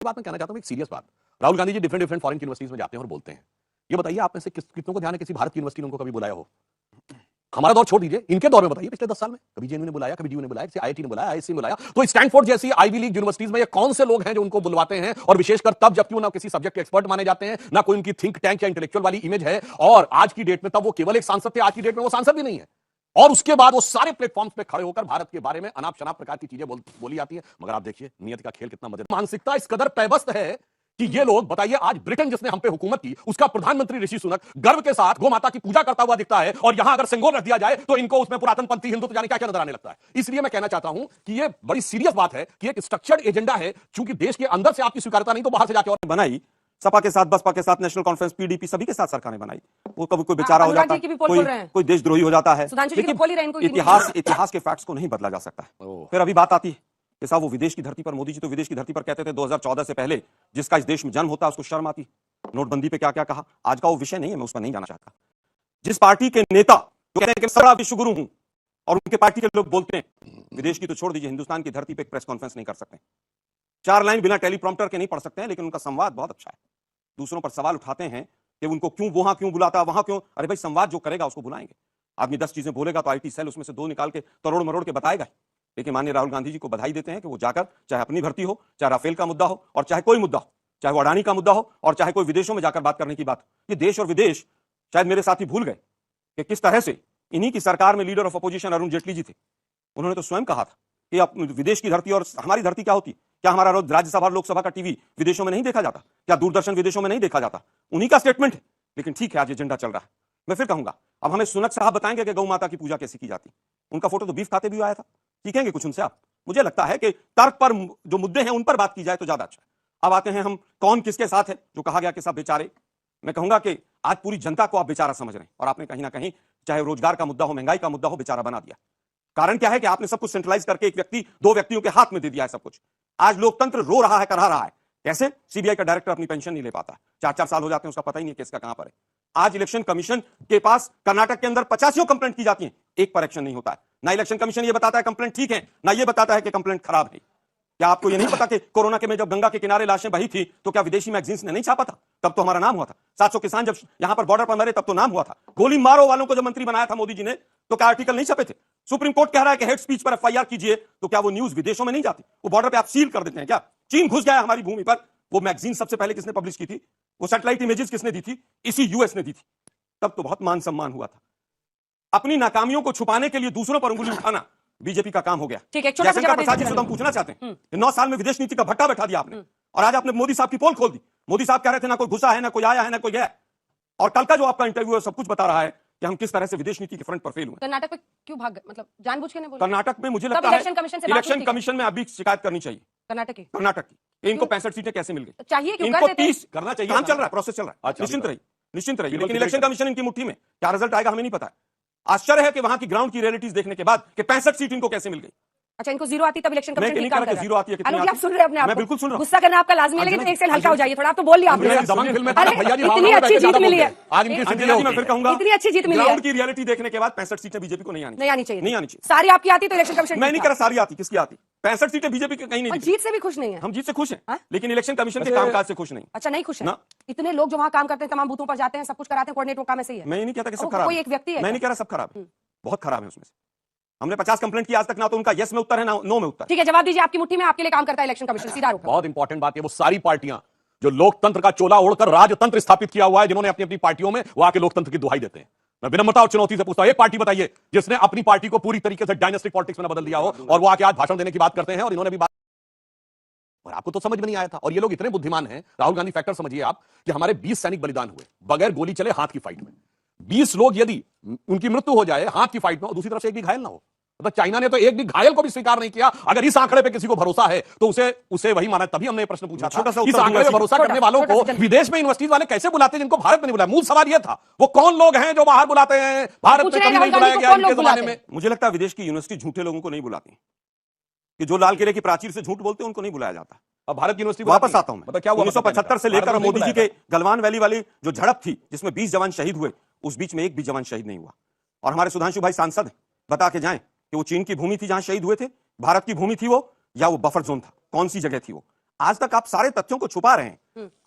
बात मैं कहना चाहता हूं, एक सीरियस बात। Rahul Gandhi ji different different foreign universities में जाते हैं और बोलते हैं। ये बताइए आप में से कितनों को ध्यान है किसी भारत की यूनिवर्सिटी ने उनको कभी बुलाया हो? हमारा दौर छोड़ दीजिए, इनके दौर में बताइए पिछले 10 साल में कभी जेएनयू ने बुलाया, कभी डीयू ने बुलाया, किसी आईआईटी ने बुलाया, आईएससी ने बुलाया? तो स्टैनफोर्ड जैसी आईवी लीग यूनिवर्सिटीज में ये कौन से लोग हैं जो उनको बुलवाते हैं? और विशेषकर तब जब क्यों ना किसी सब्जेक्ट के एक्सपर्ट माने जाते हैं, ना कोई उनकी थिंक टैंक या इंटेलेक्चुअल वाली इमेज है। और आज की डेट में तब वो केवल एक सांसद थे, आज की डेट में वो सांसद भी नहीं है। और उसके बाद वो सारे प्लेटफॉर्म्स पे खड़े होकर भारत के बारे में अनाप शनाप प्रकार की चीजें बोली जाती है। मगर आप देखिए नियत का खेल कितना मजेदार। मानसिकता इस कदर पैबस्त है कि ये लोग बताइए, आज ब्रिटेन जिसने हम पे हुकूमत की, उसका प्रधानमंत्री ऋषि सुनक गर्व के साथ गौ माता की पूजा करता हुआ दिखता है, और यहां अगर सिंगोर रख दिया जाए तो इनको उसमें पुरातनपंथी हिंदू तो जाने क्या क्या नजर आने लगता है। इसलिए मैं कहना चाहता हूं कि ये बड़ी सीरियस बात है कि एक स्ट्रक्चर्ड एजेंडा है, चूंकि देश के अंदर से आपकी स्वीकारता नहीं तो बाहर से जाके और बनाई। सपा के साथ, बसपा के साथ, नेशनल कॉन्फ्रेंस, पीडीपी, सभी के साथ सरकारें बनाई। वो कभी कोई बेचारा हो जाता है, कोई देशद्रोही हो जाता है। इतिहास के फैक्ट्स को नहीं बदला जा सकता है। फिर अभी बात आती है कि साहब वो विदेश की धरती पर, मोदी जी तो विदेश की धरती पर कहते थे 2014 से पहले जिसका इस देश में जन्म होता है उसको शर्म आती। नोटबंदी पे क्या क्या कहा, आज का वो विषय नहीं है, मैं उस पर नहीं जाना चाहता। जिस पार्टी के नेता जो कहते हैं कि मैं विश्व गुरु हूं, और उनके पार्टी के लोग बोलते हैं विदेश की तो छोड़ दीजिए, हिंदुस्तान की धरती पर एक प्रेस कॉन्फ्रेंस नहीं कर सकते, 4 लाइन बिना टेलीप्रॉम्प्टर के नहीं पढ़ सकते हैं, लेकिन उनका संवाद बहुत अच्छा है। दूसरों पर सवाल उठाते हैं कि उनको क्यों वहां क्यों बुलाता, वहां क्यों। अरे भाई, संवाद जो करेगा उसको बुलाएंगे। आदमी 10 चीजें बोलेगा तो आईटी सेल उसमें से 2 निकाल के तरोड़ मरोड़ के बताएगा। लेकिन माननीय राहुल गांधी जी को बधाई देते हैं कि वो जाकर, चाहे अपनी भर्ती हो, चाहे राफेल का मुद्दा हो, और चाहे कोई मुद्दा हो, चाहे वो अडानी का मुद्दा हो, और चाहे कोई विदेशों में जाकर बात करने की बात, ये देश और विदेश, शायद मेरे साथी भूल गए कि किस तरह से इन्हीं की सरकार में leader of opposition Arun Jaitley ji थे। उन्होंने तो स्वयं कहा था कि अब विदेश की धरती और हमारी धरती क्या होती, क्या हमारा राज्यसभा और लोकसभा का टीवी विदेशों में नहीं देखा जाता, क्या दूरदर्शन विदेशों में नहीं देखा जाता? उन्हीं का स्टेटमेंट है। लेकिन ठीक है, आज एजेंडा चल रहा है। मैं फिर कहूंगा, अब हमें सुनक साहब बताएंगे कि गौ माता की पूजा कैसे की जाती। उनका फोटो तो बीफ खाते भी आया था, सीखेंगे कुछ उनसे आप। मुझे लगता है कि तर्क पर जो मुद्दे हैं उन पर बात की जाए तो ज्यादा अच्छा है। अब आते हैं हम कौन किसके साथ है, जो कहा गया कि सब बेचारे। मैं कहूंगा कि आज पूरी जनता को आप बेचारा समझ रहे हैं, और आपने कहीं ना कहीं, चाहे रोजगार का मुद्दा हो, महंगाई का मुद्दा हो, बेचारा बना दिया। कारण क्या है कि आपने सब कुछ सेंट्रलाइज करके एक व्यक्ति, 2 व्यक्तियों के हाथ में दे दिया है सब कुछ। आज लोकतंत्र रो रहा है, करा रहा है। कैसे? सीबीआई का डायरेक्टर अपनी पेंशन नहीं ले पाता, 4-4 साल हो जाते हैं, उसका पता ही नहीं केस का कहां पर है। आज इलेक्शन कमीशन के पास कर्नाटक के अंदर 85 कंप्लेंट की जाती हैं, एक पर एक्शन नहीं होता है। ना इलेक्शन कमीशन ये बताता है कंप्लेंट ठीक है, ना ये बताता है कि कंप्लेंट खराब है। क्या आपको ये नहीं पता कि कोरोना के में जब गंगा के किनारे लाशें बही थी तो क्या विदेशी मैगजीन्स ने नहीं छापा था? तब तो हमारा नाम हुआ था। 700 किसान जब यहां पर बॉर्डर पर मरे तब तो नाम हुआ था। गोली मारो वालों को जब मंत्री बनाया था मोदी जी ने, तो क्या आर्टिकल नहीं छपे थे? सुप्रीम कोर्ट कह रहा है कि हेड स्पीच पर एफआईआर कीजिए, तो क्या वो न्यूज विदेशों में नहीं जाती? वो बॉर्डर पे आप सील कर देते हैं क्या? चीन घुस गया हमारी भूमि पर, वो मैगजीन सबसे पहले किसने पब्लिश की थी? वो सैटेलाइट इमेजेस किसने दी थी? इसी यूएस ने दी थी। तब तो बहुत मान सम्मान हुआ था। अपनी नाकामियों को छुपाने के लिए दूसरों पर उंगली उठाना बीजेपी का काम हो गया। ठीक है, छोटा सा जवाब प्रसाद जी से हम पूछना चाहते हैं, 9 साल में विदेश नीति का भट्टा बैठा दिया आपने, और आज आपने मोदी साहब की पोल खोल दी। मोदी साहब कह रहे थे ना कोई घुसा है, ना कोई आया है, ना कोई गया, और कल का जो आपका इंटरव्यू है सब कुछ बता रहा है कि हम किस तरह से विदेश नीति के फ्रंट पर फेल हुए। कर्नाटक में क्यों भाग गए? मतलब जानबूझ के नहीं बोले? कर्नाटक में मुझे लगता है इलेक्शन कमीशन में अभी शिकायत करनी चाहिए कर्नाटक की। इनको 65 सीटें कैसे मिल गई? चाहिए क्यों? इनको 30 करना चाहिए। काम चल रहा है, प्रोसेस चल रहा है, निश्चिंत रहिए। लेकिन इलेक्शन कमीशन इनकी मुट्ठी में, क्या रिजल्ट आएगा हमें नहीं पता है। आश्चर्य है कि वहां की ग्राउंड की रियलिटीज देखने के बाद कि 65 सीट इनको कैसे मिल गई। अच्छा, इनको 0 आती तब इलेक्शन कमीशन ठीक काम कर रहा है। 0 आती है, कितनी आप सुन रहे हैं अपने आप? मैं बिल्कुल सुन रहा हूं। गुस्सा करना आपका लाजमी है, लेकिन एक सेल हल्का हो जाइए थोड़ा। आप तो बोल लिया आपने, इतनी अच्छी जीत मिली है, मैं फिर कहूंगा इतनी अच्छी जीत मिली है। ग्राउंड की रियलिटी देखने के बाद 65 सीटें बीजेपी को नहीं आनी चाहिए। सारी आपकी आती तो इलेक्शन कमीशन। मैं नहीं कह रहा सारी आती, किसकी आती? 65 सीटें बीजेपी की कहीं नहीं। जीत से भी खुश नहीं है? हम जीत से खुश हैं, लेकिन इलेक्शन कमीशन के कामकाज से खुश नहीं। अच्छा, नहीं खुश है? इतने लोग जो वहां काम करते हैं, तमाम बूथों पर जाते हैं, सब कुछ कराते हैं, कोऑर्डिनेटर काम ऐसे ही है। मैं नहीं कहता कि सब खराब, कोई एक व्यक्ति है, मैं नहीं कह रहा सब खराब है, बहुत खराब है उसमें से। हमने 50 कंप्लेंट की आज तक, ना तो उनका यस में उत्तर है ना नो में उत्तर। ठीक है, जवाब दीजिए। आपकी मुट्ठी में आपके लिए काम करता है इलेक्शन कमीशन, सीधा रुक। बहुत इंपॉर्टेंट बात है, वो सारी पार्टियां जो लोकतंत्र का चोला ओढ़कर राजतंत्र स्थापित किया हुआ है, जिन्होंने अपनी अपनी पार्टियों में वो आके लोकतंत्र की दुहाई देते हैं। मैं विनम्रता और चुनौती से पूछता हूं, एक पार्टी बताइए जिसने अपनी पार्टी को पूरी तरीके से डायनेस्टिक पॉलिटिक्स में बदल दिया हो, और वो आके आज भाषण देने की बात करते हैं, और इन्होंने भी बात, और आपको तो समझ में नहीं आया था। और ये लोग इतने बुद्धिमान हैं, राहुल गांधी फैक्टर समझिए आप, कि हमारे 20 सैनिक बलिदान हुए बगैर गोली चले हाथ की फाइट में। 20 लोग यदि उनकी मृत्यु हो जाए हाथ की फाइट में, और दूसरी तरफ से एक भी घायल ना हो, मतलब चाइना ने तो एक भी घायल को भी स्वीकार नहीं किया। अगर इस आंकड़े पे किसी को भरोसा है तो उसे वही माना। तभी हमने प्रश्न पूछा था, इस आंकड़े पे भरोसा करने वालों को विदेश में यूनिवर्सिटीज वाले कैसे बुलाते हैं जिनको भारत में नहीं बुलाया? मूल सवाल यह था, वो कौन लोग हैं जो बाहर बुलाते हैं, भारत में कभी नहीं बुलाया गया इनके जमाने में। मुझे लगता है विदेश की यूनिवर्सिटी झूठे लोगों को नहीं बुलाती, कि जो लाल किले की प्राचीर से झूठ बोलते हैं उनको नहीं बुलाया जाता। अब भारत की यूनिवर्सिटी वापस आता हूं मैं, 1975 से लेकर मोदी जी के गलवान वैली वाली जो झड़प थी जिसमें 20 जवान शहीद हुए, उस बीच में एक भी जवान शहीद नहीं हुआ। और हमारे सुधांशु भाई सांसद बता के जाएं कि वो चीन की भूमि थी जहां शहीद हुए थे, भारत की भूमि थी वो, या वो बफर जोन था, कौन सी जगह थी वो? आज तक आप सारे तथ्यों को छुपा रहे हैं।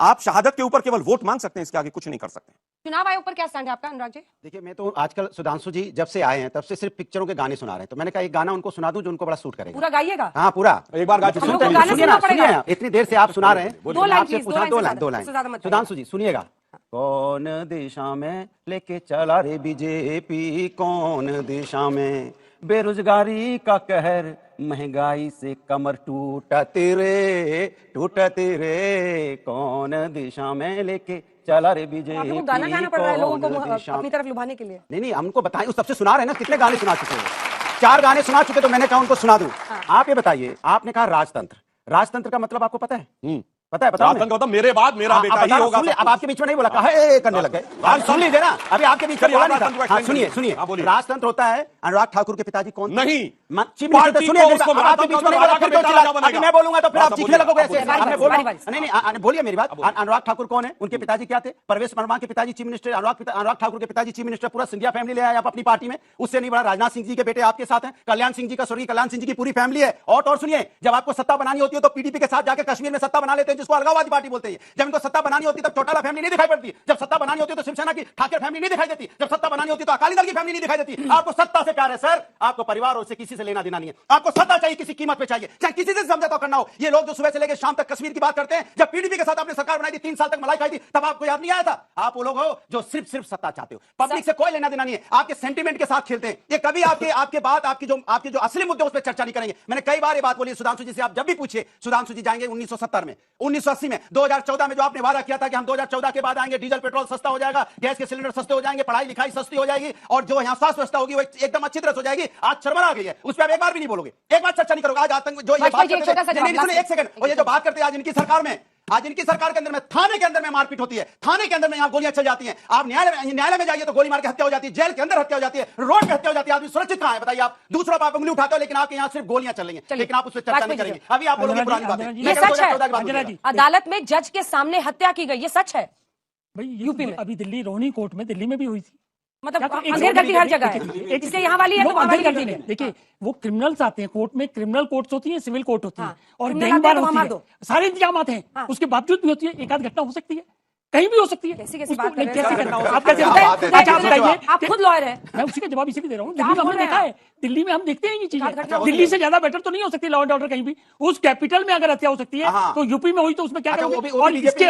आप शहादत के ऊपर केवल वोट मांग सकते हैं, इसके आगे कुछ नहीं कर सकते। चुनाव आयोग पर क्या स्टैंड है आपका, अनुराग जी? देखिए, मैं तो आजकल सुधांशु जी जब से आए हैं तब से सिर्फ पिक्चरों के गाने सुना रहे हैं, तो मैंने कहा एक गाना उनको सुना दूं जो उनको बड़ा सूट करेगा। पूरा गाइएगा? हाँ, पूरा एक बार गा के हम लोग को गाना सुनिए सुनना ना, पड़ेगा। सुनिए ना, इतनी देर से आप सुना रहे हैं। दो लाइन आपसे प्लीज, पूछा, दो लाइन। उससे ज्यादा मत सुधांशु जी सुनिएगा। कौन दिशा में लेके चला रे बीजेपी, कौन दिशा में, बेरोजगारी का कहर, महंगाई से कमर टूटते रे, कौन दिशा में लेके चला रे बीजेपी। आपको गाना गाना पड़ रहा है लोगों को अपनी तरफ लुभाने के लिए? नहीं, हमको बताएं, उस सबसे सुना रहे हैं ना, कितने गाने सुना चुके हैं? 4 गाने सुना चुके, तो मैंने कहा उनको सुना दूं। आप ये बताइए, आपने कहा राजतंत्र का मतलब आपको पता है? पता है? राजतंत्र मतलब मेरे बाद मेरा बेटा ही होगा। अब आपके बीच में नहीं बोला, कहा करने लग गए। सुन लीजिए ना, अभी आपके बीच में बोला नहीं था। सुनिए, राजतंत्र होता है, अनुराग ठाकुर के पिताजी कौन? नहीं, चीफ मिनिस्टर। सुनिए, आपके बीच में नहीं बोला, फिर मैं बोलूंगा तो फिर आप चीखने लगोगे ऐसे। नहीं, बोलिए मेरी बात। अनुराग ठाकुर कौन है? उनके पिताजी क्या थे? परवेश वर्मा के पिताजी चीफ मिनिस्टर, अनुराग ठाकुर के पिताजी चीफ मिनिस्टर। पूरा सिंधिया फैमिली ले आए आप अपनी पार्टी में। उससे नहीं बड़ा राजनाथ सिंह जी के बेटे आपके साथ हैं, कल्याण सिंह जी का, स्वर्गीय कल्याण सिंह जी की पूरी फैमिली है। और सुनिए, जब आपको सत्ता बनानी होती है तो पीडीपी के साथ जाकर कश्मीर में सत्ता बना लेते हैं, जिसको अलगाववादी पार्टी बोलते हैं। जब इनको सत्ता बनानी होती है तब चौटाला फैमिली नहीं दिखाई पड़ती। जब सत्ता बनानी होती है तो शिवसेना की ठाकर फैमिली नहीं दिखाई देती। जब सत्ता बनानी होती है तो अकाली दल की फैमिली नहीं दिखाई देती। आपको सत्ता से प्यार है सर, आपको परिवार और से किसी से लेना देना नहीं है। आपको सत्ता चाहिए, किसी कीमत पे चाहिए, चाहे किसी से समझौता करना हो। ये लोग जो सुबह से लेकर शाम तक कश्मीर की बात करते हैं, जब पीडीपी के साथ आपने सरकार बनाई थी, 3 साल तक मलाई खाई थी, तब आपको याद नहीं आया था? आप वो लोग हो जो सिर्फ सत्ता चाहते हो, पब्लिक से कोई लेना देना नहीं है, आपके सेंटीमेंट के साथ खेलते हैं। ये कभी आपके बात आपकी जो असली मुद्दे उस पर चर्चा नहीं करेंगे। मैंने कई बार ये बात बोली सुधांशु जी से, आप जब भी पूछिए, सुधांशु जी जाएंगे 1970 में, 1980 में, 2014 में जो आपने वादा किया था कि हम 2014 के बाद आएंगे, डीजल पेट्रोल सस्ता हो जाएगा, गैस के सिलेंडर सस्ते हो जाएंगे, पढ़ाई लिखाई सस्ती हो जाएगी और जो यहाँ स्वास्थ्य व्यवस्था होगी वो एकदम अच्छी तरह से हो जाएगी। आज शर्मा आ गई है, उस पर आप एक बार भी नहीं बोलोगे, एक बार चर्चा नहीं करोगे। आज आतंक जो ये बात करते हैं, एक सेकंड, और ये जो बात करते हैं आज इनकी सरकार में, आज इनकी सरकार के अंदर में, थाने के अंदर में मारपीट होती है, थाने के अंदर में यहाँ गोलियां चल जाती हैं। आप न्यायालय में जाइए तो गोली मार के हत्या हो जाती है, जेल के अंदर हत्या हो जाती है, रोड पे हत्या हो जाती है। आदमी सुरक्षित कहां है बताइए? आप दूसरों पर आप उंगली उठाते हो, लेकिन आपके यहाँ सिर्फ गोलियां चल रही हैं, लेकिन आप उस पर चर्चा नहीं करेंगे। अभी आप बोलोगे पुरानी बात है, ये सच है। अदालत में जज के सामने हत्या की गई, ये सच है भाई। यूपी में अभी दिल्ली रोहिणी कोर्ट में, दिल्ली में भी हुई थी। मतलब अंधेरगर्दी हर जगह है, इसलिए यहाँ वाली है तो वहाँ वाली गलती नहीं। देखिए, वो क्रिमिनल्स आते हैं कोर्ट में, क्रिमिनल कोर्ट्स होती है, सिविल कोर्ट होती है, और criminal गैंग बार आते हैं तो होती है, सारे इंतजाम हैं। उसके बावजूद भी होती है, एक आध घटना हो सकती है, कहीं भी हो सकती है। कैसी उसको बात कर रहे हैं? कैसे करना होगा? आप कैसे बताइए? आप खुद लॉयर हैं। मैं उसी का जवाब इसी भी दे रहा हूँ। क्या दिल्ली में बोल हमने रहे देखा हैं है, दिल्ली में हम देखते हैं ये चीजें। घटना दिल्ली से ज्यादा बेटर तो नहीं हो सकती लॉ एंड ऑर्डर कहीं भी। उस कैपिटल में अगर हत्या हो सकती है तो यूपी में हुई तो उसमें क्या करोगे? और इसके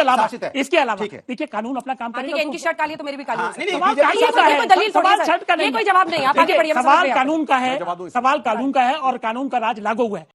अलावा देखिए, कानून अपना काम करेगा। इनकी शर्ट काली है तो मेरी भी काली है। सवाल दलील कोई जवाब नहीं, आप आगे बढ़िए। सवाल कानून का है, सवाल कानून का है और कानून का राज लागू हुआ है।